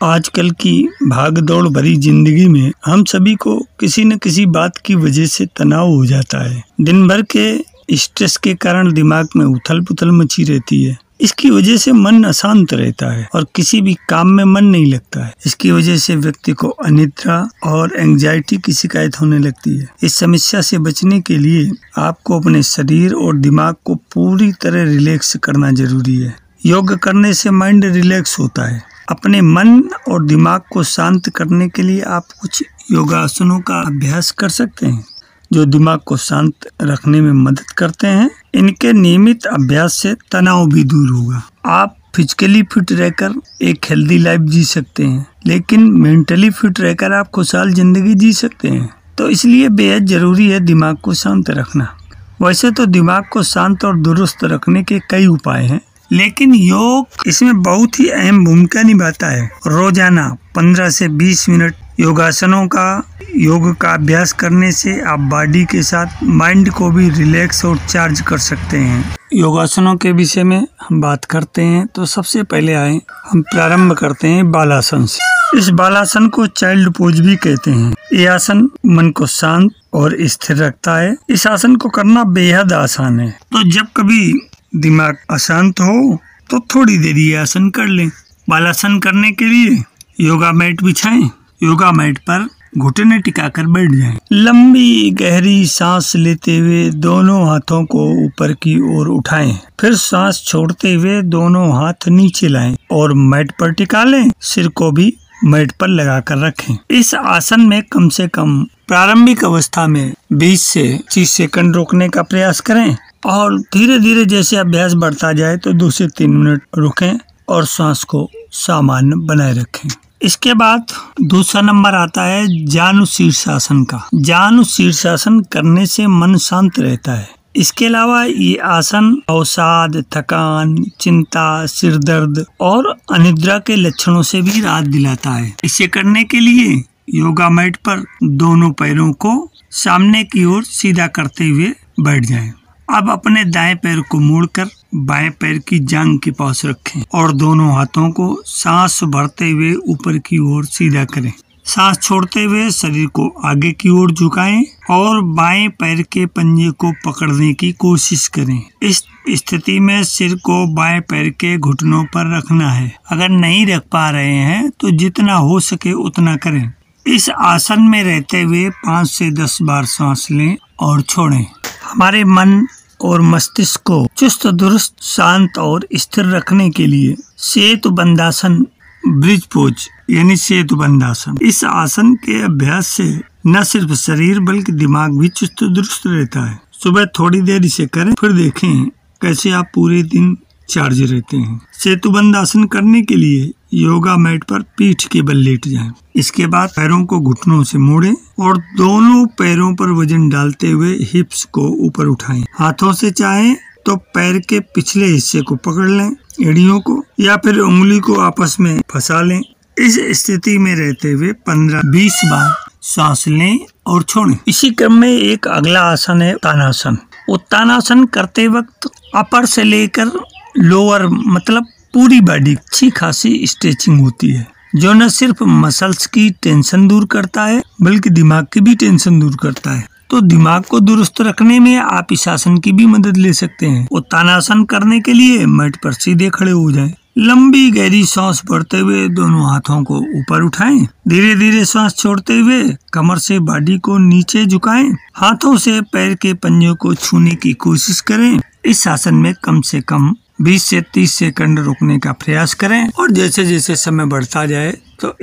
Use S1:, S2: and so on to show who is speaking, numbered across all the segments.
S1: आजकल की भागदौड़ भरी जिंदगी में हम सभी को किसी न किसी बात की वजह से तनाव हो जाता है। दिन भर के स्ट्रेस के कारण दिमाग में उथल पुथल मची रहती है। इसकी वजह से मन अशांत रहता है और किसी भी काम में मन नहीं लगता है। इसकी वजह से व्यक्ति को अनिद्रा और एंजाइटी की शिकायत होने लगती है। इस समस्या से बचने के लिए आपको अपने शरीर और दिमाग को पूरी तरह रिलैक्स करना जरूरी है। योग करने से माइंड रिलैक्स होता है। अपने मन और दिमाग को शांत करने के लिए आप कुछ योगासनों का अभ्यास कर सकते हैं जो दिमाग को शांत रखने में मदद करते हैं। इनके नियमित अभ्यास से तनाव भी दूर होगा। आप फिजिकली फिट रहकर एक हेल्दी लाइफ जी सकते हैं, लेकिन मेंटली फिट रहकर आप खुशहाल जिंदगी जी सकते हैं। तो इसलिए बेहद जरूरी है दिमाग को शांत रखना। वैसे तो दिमाग को शांत और दुरुस्त रखने के कई उपाय हैं, लेकिन योग इसमें बहुत ही अहम भूमिका निभाता है। रोजाना 15 से 20 मिनट योग का अभ्यास करने से आप बॉडी के साथ माइंड को भी रिलैक्स और चार्ज कर सकते हैं। योगासनों के विषय में हम बात करते हैं तो सबसे पहले हम प्रारंभ करते हैं बालासन से। इस बालासन को चाइल्ड पोज भी कहते हैं। ये आसन मन को शांत और स्थिर रखता है। इस आसन को करना बेहद आसान है। तो जब कभी दिमाग अशांत हो तो थोड़ी देर ये आसन कर लें। बालासन करने के लिए योगा मैट बिछाएं। योगा मैट पर घुटने टिकाकर बैठ जाएं। लंबी गहरी सांस लेते हुए दोनों हाथों को ऊपर की ओर उठाएं। फिर सांस छोड़ते हुए दोनों हाथ नीचे लाएं और मैट पर टिका लें। सिर को भी मैट पर लगाकर रखें। इस आसन में कम से कम प्रारंभिक अवस्था में 20 से 30 सेकंड रोकने का प्रयास करें और धीरे धीरे जैसे अभ्यास बढ़ता जाए तो 2 से 3 मिनट रुकें और सांस को सामान्य बनाए रखें। इसके बाद दूसरा नंबर आता है जानु शीर्षासन का। जानु शीर्षासन करने से मन शांत रहता है। इसके अलावा ये आसन अवसाद, थकान, चिंता, सिर दर्द और अनिद्रा के लक्षणों से भी राहत दिलाता है। इसे करने के लिए योगा मैट पर दोनों पैरों को सामने की ओर सीधा करते हुए बैठ जाएं। अब अपने दाएं पैर को मोड़कर बाएं पैर की जांघ के पास रखें और दोनों हाथों को सांस भरते हुए ऊपर की ओर सीधा करें। सांस छोड़ते हुए शरीर को आगे की ओर झुकाएं और बाएं पैर के पंजे को पकड़ने की कोशिश करें। इस स्थिति में सिर को बाएं पैर के घुटनों पर रखना है। अगर नहीं रख पा रहे हैं तो जितना हो सके उतना करें। इस आसन में रहते हुए 5 से 10 बार सांस लें और छोड़ें। हमारे मन और मस्तिष्क को चुस्त दुरुस्त, शांत और स्थिर रखने के लिए सेतु बंधासन, ब्रिज पोज यानी सेतु बंधासन, इस आसन के अभ्यास से न सिर्फ शरीर बल्कि दिमाग भी चुस्त दुरुस्त रहता है। सुबह थोड़ी देर इसे करें, फिर देखें कैसे आप पूरे दिन चार्ज रहते हैं। सेतु बंधासन करने के लिए योगा मैट पर पीठ के बल लेट जाएं। इसके बाद पैरों को घुटनों से मोड़ें और दोनों पैरों पर वजन डालते हुए हिप्स को ऊपर उठाएं। हाथों से चाहें तो पैर के पिछले हिस्से को पकड़ लें, एड़ियों को, या फिर उंगली को आपस में फंसा लें। इस स्थिति में रहते हुए 15-20 बार सांस लें और छोड़ें। इसी क्रम में एक अगला आसन है उत्तानासन। उत्तानासन करते वक्त अपर से लेकर लोअर मतलब पूरी बॉडी अच्छी खासी स्ट्रेचिंग होती है, जो न सिर्फ मसल्स की टेंशन दूर करता है बल्कि दिमाग की भी टेंशन दूर करता है। तो दिमाग को दुरुस्त रखने में आप इस आसन की भी मदद ले सकते हैं। उत्तानासन करने के लिए मैट पर सीधे खड़े हो जाएं। लंबी गहरी सांस भरते हुए दोनों हाथों को ऊपर उठाएं। धीरे धीरे सांस छोड़ते हुए कमर से बॉडी को नीचे झुकाएं। हाथों से पैर के पंजों को छूने की कोशिश करें। इस आसन में कम से कम 20 से 30 सेकंड रुकने का प्रयास करें और जैसे जैसे समय बढ़ता जाए तो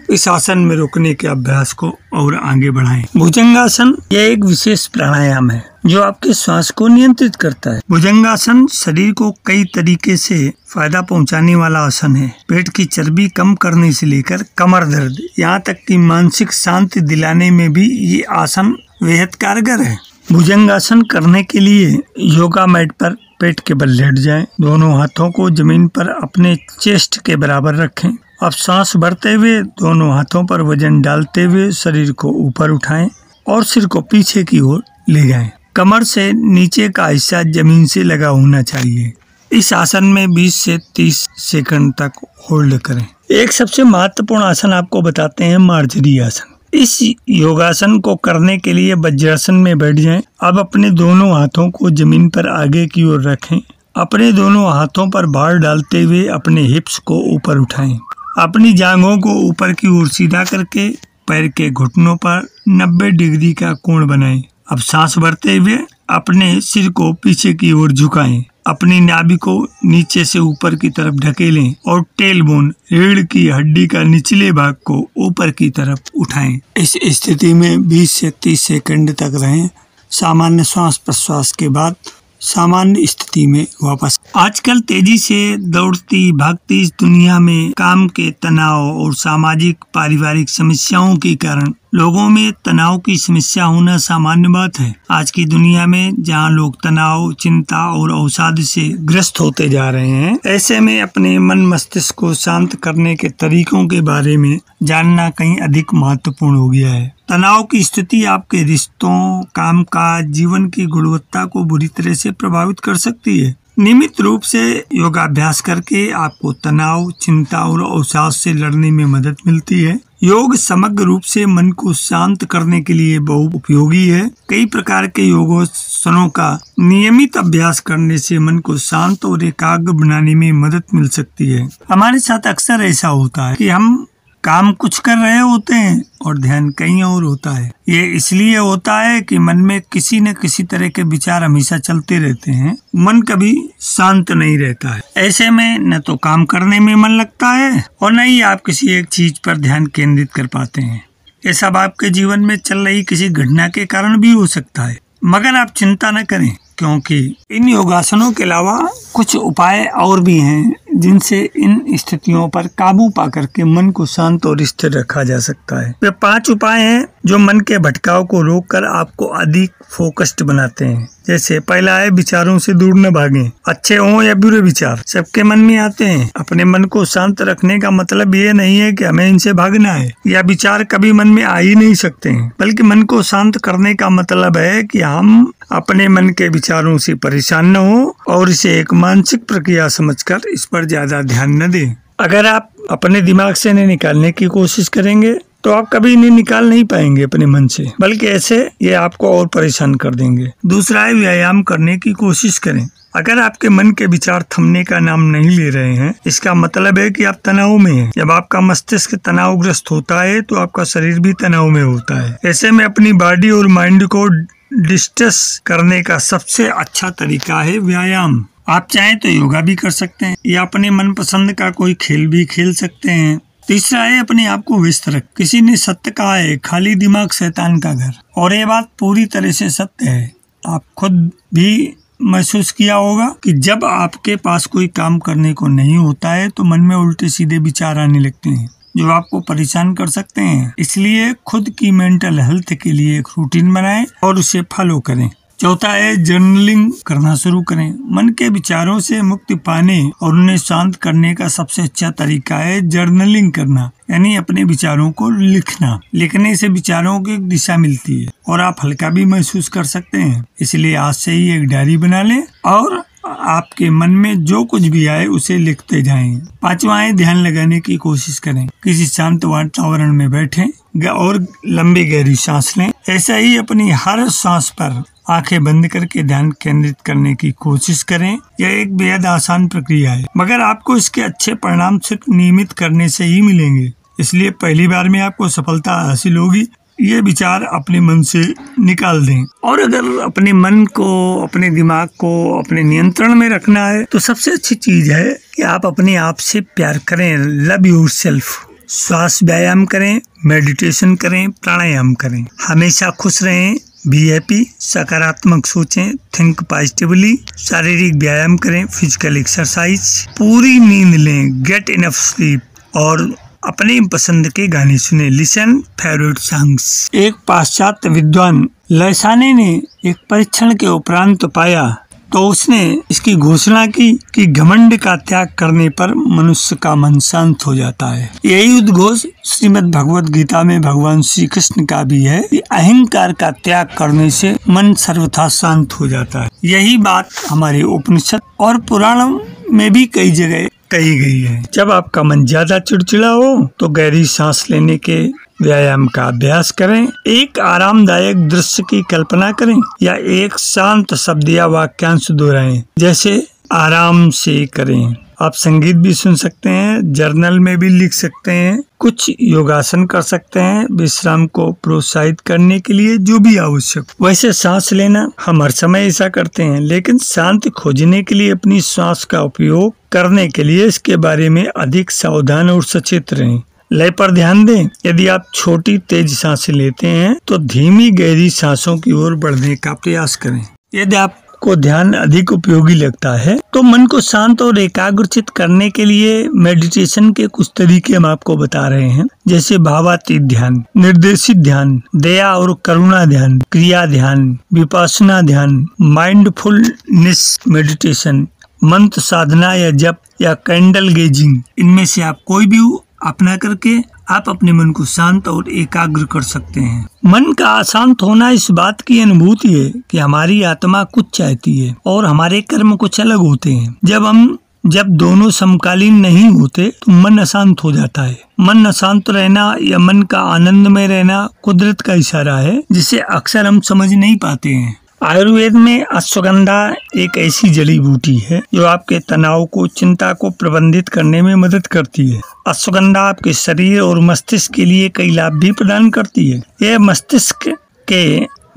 S1: इस आसन में रुकने के अभ्यास को और आगे बढ़ाएं। भुजंगासन यह एक विशेष प्राणायाम है जो आपके श्वास को नियंत्रित करता है। भुजंगासन शरीर को कई तरीके से फायदा पहुंचाने वाला आसन है। पेट की चर्बी कम करने से लेकर कमर दर्द, यहाँ तक कि मानसिक शांति दिलाने में भी ये आसन बेहद कारगर है। भुजंगासन करने के लिए योगा मैट पर पेट के बल लेट जाएं। दोनों हाथों को जमीन पर अपने चेस्ट के बराबर रखें। अब सांस भरते हुए दोनों हाथों पर वजन डालते हुए शरीर को ऊपर उठाएं और सिर को पीछे की ओर ले जाएं। कमर से नीचे का हिस्सा जमीन से लगा होना चाहिए। इस आसन में 20 से 30 सेकंड तक होल्ड करें। एक सबसे महत्वपूर्ण आसन आपको बताते हैं, मार्जरी आसन। इस योगासन को करने के लिए वज्रासन में बैठ जाएं। अब अपने दोनों हाथों को जमीन पर आगे की ओर रखें। अपने दोनों हाथों पर भार डालते हुए अपने हिप्स को ऊपर उठाएं। अपनी जांघों को ऊपर की ओर सीधा करके पैर के घुटनों पर 90 डिग्री का कोण बनाएं। अब सांस भरते हुए अपने सिर को पीछे की ओर झुकाएं। अपनी नाभि को नीचे से ऊपर की तरफ ढकेलें और टेल बोन, रीढ़ की हड्डी का निचले भाग को ऊपर की तरफ उठाएं। इस स्थिति में 20 से 30 सेकंड तक रहें। सामान्य श्वास प्रश्वास के बाद सामान्य स्थिति में वापस। आजकल तेजी से दौड़ती भागती इस दुनिया में काम के तनाव और सामाजिक पारिवारिक समस्याओं के कारण लोगों में तनाव की समस्या होना सामान्य बात है। आज की दुनिया में जहां लोग तनाव, चिंता और अवसाद से ग्रस्त होते जा रहे हैं, ऐसे में अपने मन मस्तिष्क को शांत करने के तरीकों के बारे में जानना कहीं अधिक महत्वपूर्ण हो गया है। तनाव की स्थिति आपके रिश्तों, कामकाज, जीवन की गुणवत्ता को बुरी तरह से प्रभावित कर सकती है। नियमित रूप से योगाभ्यास करके आपको तनाव, चिंता और अवसाद से लड़ने में मदद मिलती है। योग समग्र रूप से मन को शांत करने के लिए बहुत उपयोगी है। कई प्रकार के योगासनों का नियमित अभ्यास करने से मन को शांत और एकाग्र बनाने में मदद मिल सकती है। हमारे साथ अक्सर ऐसा होता है कि हम काम कुछ कर रहे होते हैं और ध्यान कहीं और होता है। ये इसलिए होता है कि मन में किसी न किसी तरह के विचार हमेशा चलते रहते हैं। मन कभी शांत नहीं रहता है। ऐसे में न तो काम करने में मन लगता है और न ही आप किसी एक चीज पर ध्यान केंद्रित कर पाते हैं। ये सब आपके जीवन में चल रही किसी घटना के कारण भी हो सकता है, मगर आप चिंता न करें, क्योंकि इन योगासनों के अलावा कुछ उपाय और भी हैं जिनसे इन स्थितियों पर काबू पा करके मन को शांत और स्थिर रखा जा सकता है। वे 5 उपाय हैं जो मन के भटकाव को रोककर आपको अधिक फोकस्ड बनाते हैं। जैसे पहला है, विचारों से दूर न भागें। अच्छे हों या बुरे विचार सबके मन में आते हैं। अपने मन को शांत रखने का मतलब ये नहीं है कि हमें इनसे भागना है या विचार कभी मन में आ ही नहीं सकते हैं, बल्कि मन को शांत करने का मतलब है कि हम अपने मन के विचारों से परेशान न हो और इसे एक मानसिक प्रक्रिया समझकर इस पर ज्यादा ध्यान न दें। अगर आप अपने दिमाग से इन्हें निकालने की कोशिश करेंगे तो आप कभी इन्हें निकाल नहीं पाएंगे अपने मन से, बल्कि ऐसे ये आपको और परेशान कर देंगे। दूसरा है, व्यायाम करने की कोशिश करें। अगर आपके मन के विचार थमने का नाम नहीं ले रहे हैं, इसका मतलब है कि आप तनाव में हैं। जब आपका मस्तिष्क तनावग्रस्त होता है तो आपका शरीर भी तनाव में होता है। ऐसे में अपनी बॉडी और माइंड को डिस्ट्रेस करने का सबसे अच्छा तरीका है व्यायाम। आप चाहें तो योगा भी कर सकते हैं या अपने मनपसंद का कोई खेल भी खेल सकते हैं। तीसरा है, अपने आप को व्यस्त रख। किसी ने सत्य कहा है, खाली दिमाग शैतान का घर, और ये बात पूरी तरह से सत्य है। आप खुद भी महसूस किया होगा कि जब आपके पास कोई काम करने को नहीं होता है तो मन में उल्टे सीधे विचार आने लगते हैं जो आपको परेशान कर सकते हैं। इसलिए खुद की मेंटल हेल्थ के लिए एक रूटीन बनाएं और उसे फॉलो करें। चौथा है, जर्नलिंग करना शुरू करें। मन के विचारों से मुक्ति पाने और उन्हें शांत करने का सबसे अच्छा तरीका है जर्नलिंग करना, यानी अपने विचारों को लिखना। लिखने से विचारों को एक दिशा मिलती है और आप हल्का भी महसूस कर सकते हैं। इसलिए आज से ही एक डायरी बना लें और आपके मन में जो कुछ भी आए उसे लिखते जाएं। 5वां है, ध्यान लगाने की कोशिश करें। किसी शांत वातावरण में बैठें और लंबी गहरी सांस लें। ऐसा ही अपनी हर सांस पर आंखें बंद करके ध्यान केंद्रित करने की कोशिश करें। यह एक बेहद आसान प्रक्रिया है, मगर आपको इसके अच्छे परिणाम सिर्फ नियमित करने से ही मिलेंगे। इसलिए पहली बार में आपको सफलता हासिल होगी। ये विचार अपने मन से निकाल दें। और अगर अपने मन को, अपने दिमाग को अपने नियंत्रण में रखना है तो सबसे अच्छी चीज है कि आप अपने आप से प्यार करें। Love yourself. श्वास व्यायाम करें, मेडिटेशन करें, प्राणायाम करें। हमेशा खुश रहें, बी हैप्पी, सकारात्मक सोचें, थिंक पॉजिटिवली। शारीरिक व्यायाम करें, फिजिकल एक्सरसाइज, पूरी नींद लें, गेट इनफ स्लीप, और अपने पसंद के गाने सुने, लिसन फेवरेट सॉन्ग्स। एक पाश्चात्य विद्वान लैसाने ने एक परीक्षण के उपरांत पाया तो उसने इसकी घोषणा की कि घमंड का त्याग करने पर मनुष्य का मन शांत हो जाता है। यही उद्घोष श्रीमद् भगवद गीता में भगवान श्री कृष्ण का भी है कि अहंकार का त्याग करने से मन सर्वथा शांत हो जाता है। यही बात हमारे उपनिषद और पुराणों में भी कई जगह कही गई है। जब आपका मन ज्यादा चिड़चिड़ा हो तो गहरी सांस लेने के व्यायाम का अभ्यास करें। एक आरामदायक दृश्य की कल्पना करें या एक शांत शब्द या वाक्यांश दोहराएं, जैसे आराम से करें। आप संगीत भी सुन सकते हैं, जर्नल में भी लिख सकते हैं, कुछ योगासन कर सकते हैं विश्राम को प्रोत्साहित करने के लिए, जो भी आवश्यक। वैसे सांस लेना हम हर समय ऐसा करते हैं, लेकिन शांति खोजने के लिए अपनी सांस का उपयोग करने के लिए इसके बारे में अधिक सावधान और सचेत रहें। लय पर ध्यान दें। यदि आप छोटी तेज सांसें लेते हैं तो धीमी गहरी सांसों की ओर बढ़ने का प्रयास करें। यदि आपको ध्यान अधिक उपयोगी लगता है तो मन को शांत और एकाग्रचित करने के लिए मेडिटेशन के कुछ तरीके हम आपको बता रहे हैं, जैसे भावातीत ध्यान, निर्देशित ध्यान, दया और करुणा ध्यान, क्रिया ध्यान, विपश्यना ध्यान, माइंडफुलनेस मेडिटेशन, मंत्र साधना या जप या कैंडल गेजिंग। इनमें से आप कोई भी अपना करके आप अपने मन को शांत और एकाग्र कर सकते हैं। मन का अशांत होना इस बात की अनुभूति है कि हमारी आत्मा कुछ चाहती है और हमारे कर्म कुछ अलग होते हैं। जब दोनों समकालीन नहीं होते तो मन अशांत हो जाता है। मन अशांत रहना या मन का आनंद में रहना कुदरत का इशारा है, जिसे अक्सर हम समझ नहीं पाते हैं। आयुर्वेद में अश्वगंधा एक ऐसी जड़ी बूटी है जो आपके तनाव को, चिंता को प्रबंधित करने में मदद करती है। अश्वगंधा आपके शरीर और मस्तिष्क के लिए कई लाभ भी प्रदान करती है। यह मस्तिष्क के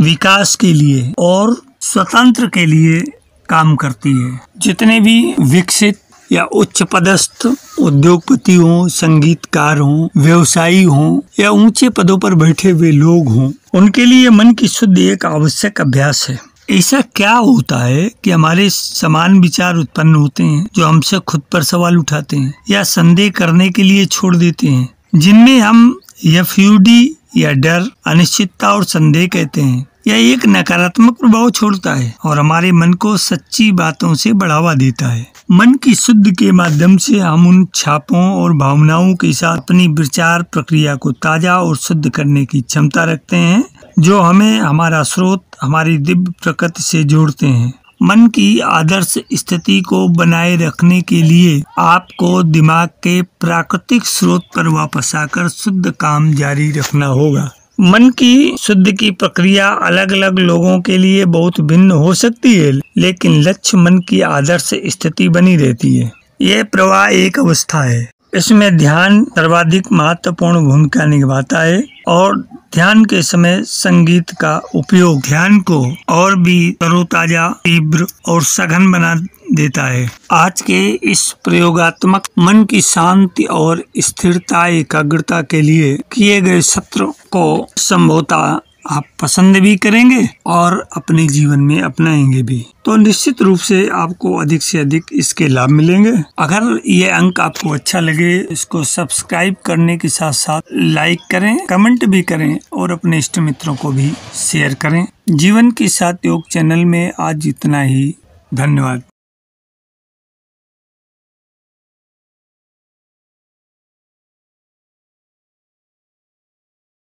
S1: विकास के लिए और स्वतंत्र के लिए काम करती है। जितने भी विकसित या उच्च पदस्थ उद्योगपति हों, संगीतकार हों, व्यवसायी हों या ऊंचे पदों पर बैठे हुए लोग हों, उनके लिए मन की शुद्धि एक आवश्यक अभ्यास है। ऐसा क्या होता है कि हमारे समान विचार उत्पन्न होते हैं जो हमसे खुद पर सवाल उठाते हैं या संदेह करने के लिए छोड़ देते हैं, जिनमें हम एफयूडी या डर, अनिश्चितता और संदेह कहते हैं। यह एक नकारात्मक प्रभाव छोड़ता है और हमारे मन को सच्ची बातों से बढ़ावा देता है। मन की शुद्धि के माध्यम से हम उन छापों और भावनाओं के साथ अपनी विचार प्रक्रिया को ताजा और शुद्ध करने की क्षमता रखते हैं, जो हमें हमारा स्रोत, हमारी दिव्य प्रकृति से जोड़ते हैं। मन की आदर्श स्थिति को बनाए रखने के लिए आपको दिमाग के प्राकृतिक स्रोत पर वापस आकर शुद्ध काम जारी रखना होगा। मन की शुद्धि की प्रक्रिया अलग अलग लोगों के लिए बहुत भिन्न हो सकती है, लेकिन लक्ष्य मन की आदर्श स्थिति बनी रहती है। यह प्रवाह एक अवस्था है। इसमें ध्यान सर्वाधिक महत्वपूर्ण भूमिका निभाता है और ध्यान के समय संगीत का उपयोग ध्यान को और भी तरोताजा, तीव्र और सघन बना देता है। आज के इस प्रयोगात्मक मन की शांति और स्थिरता, एकाग्रता के लिए किए गए सत्र को संभवतः आप पसंद भी करेंगे और अपने जीवन में अपनाएंगे भी, तो निश्चित रूप से आपको अधिक से अधिक इसके लाभ मिलेंगे। अगर ये अंक आपको अच्छा लगे, इसको सब्सक्राइब करने के साथ साथ लाइक करें, कमेंट भी करें और अपने इष्ट मित्रों को भी शेयर करें। जीवन के साथ योग चैनल में आज इतना ही। धन्यवाद।